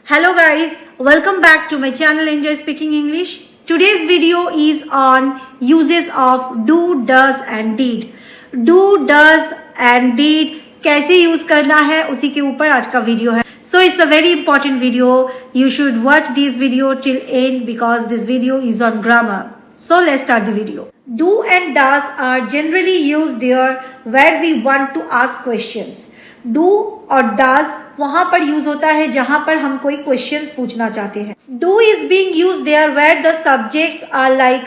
Hello guys, welcome back to my channel Enjoy Speaking English. Today's video is on uses of do, does and did. Do, does and did कैसे use करना है उसी के ऊपर आज का video है. So it's a very important video. You should watch this video till end because this video is on grammar. So let's start the video. Do and does are generally used there where we want to ask questions. Do और does वहां पर use होता है जहां पर हम कोई questions पूछना चाहते हैं. Do is being used there where the subjects are like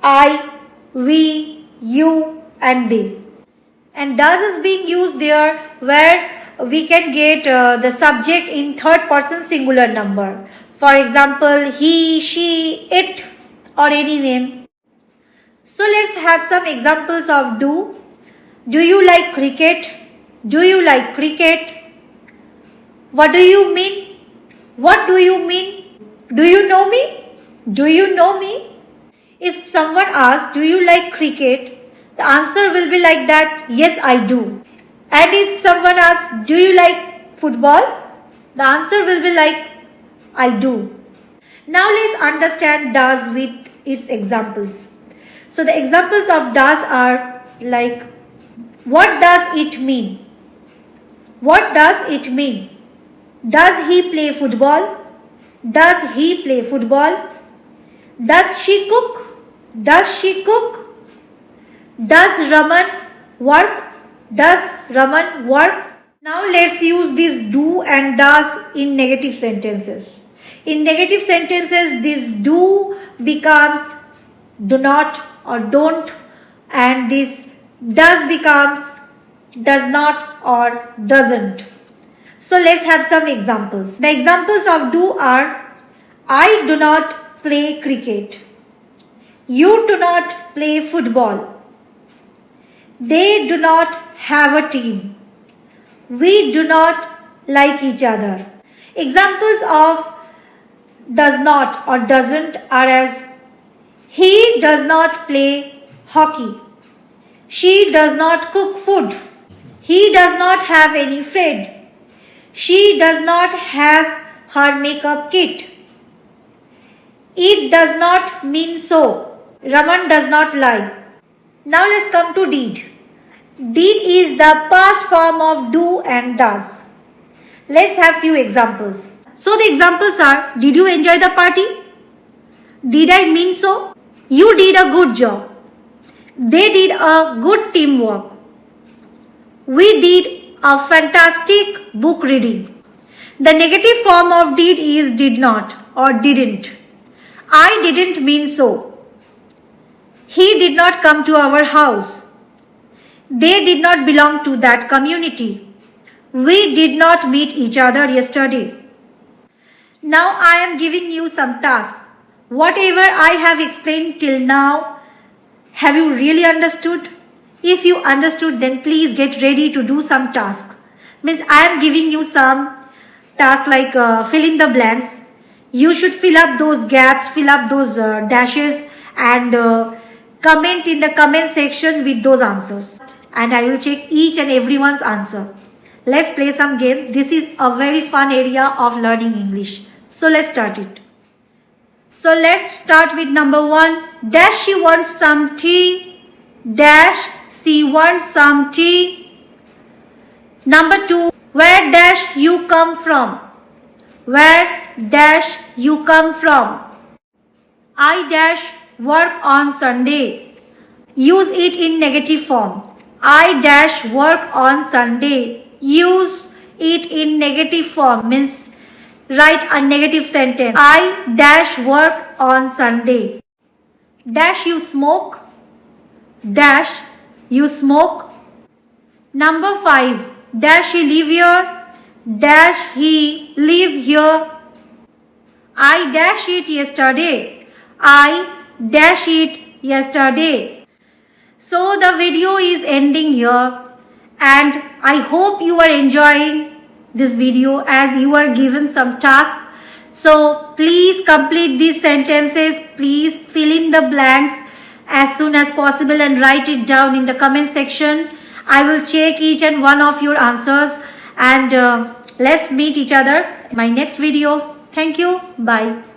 I, we, you and they. And does is being used there where we can get the subject in third person singular number. For example, he, she, it or any name. So let's have some examples of do. Do you like cricket? Do you like cricket? What do you mean? What do you mean? Do you know me? Do you know me? If someone asks, do you like cricket? The answer will be like that, yes, I do. And if someone asks, do you like football? The answer will be like, I do. Now let's understand does with its examples. So the examples of does are like, what does it mean? What does it mean? Does he play football? Does he play football? Does she cook? Does she cook? Does Raman work? Does Raman work? Now let's use this do and does in negative sentences. In negative sentences, this do becomes do not or don't, and this does becomes does not or doesn't. So let's have some examples. The examples of do are, I do not play cricket. You do not play football. They do not have a team. We do not like each other. Examples of does not or doesn't are as, he does not play hockey. She does not cook food. He does not have any friend. She does not have her makeup kit. It does not mean so. Raman does not lie. Now let's come to did. Did is the past form of do and does. Let's have few examples. So the examples are, did you enjoy the party? Did I mean so? You did a good job. They did a good teamwork. We did a fantastic book reading. The negative form of did is did not or didn't. I didn't mean so. He did not come to our house. They did not belong to that community. We did not meet each other yesterday. Now I am giving you some tasks. Whatever I have explained till now, have you really understood? If you understood, then please get ready to do some task. Means I am giving you some tasks like fill in the blanks. You should fill up those gaps, fill up those dashes and comment in the comment section with those answers. And I will check each and everyone's answer. Let's play some game. This is a very fun area of learning English. So let's start it. So let's start with number 1. Dash she wants some tea. Dash she wants some tea. Number 2. Where dash you come from? Where dash you come from? I dash work on Sunday. Use it in negative form. I dash work on Sunday. Use it in negative form means write a negative sentence. I dash work on Sunday. Dash you smoke. Dash you smoke. Number 5. Dash he live here. Dash he live here. I dash it yesterday. I dash it yesterday. So the video is ending here and I hope you are enjoying this video as you are given some tasks. So please complete these sentences. Please fill in the blanks as soon as possible and write it down in the comment section. I will check each and one of your answers and let's meet each other in my next video. Thank you. Bye.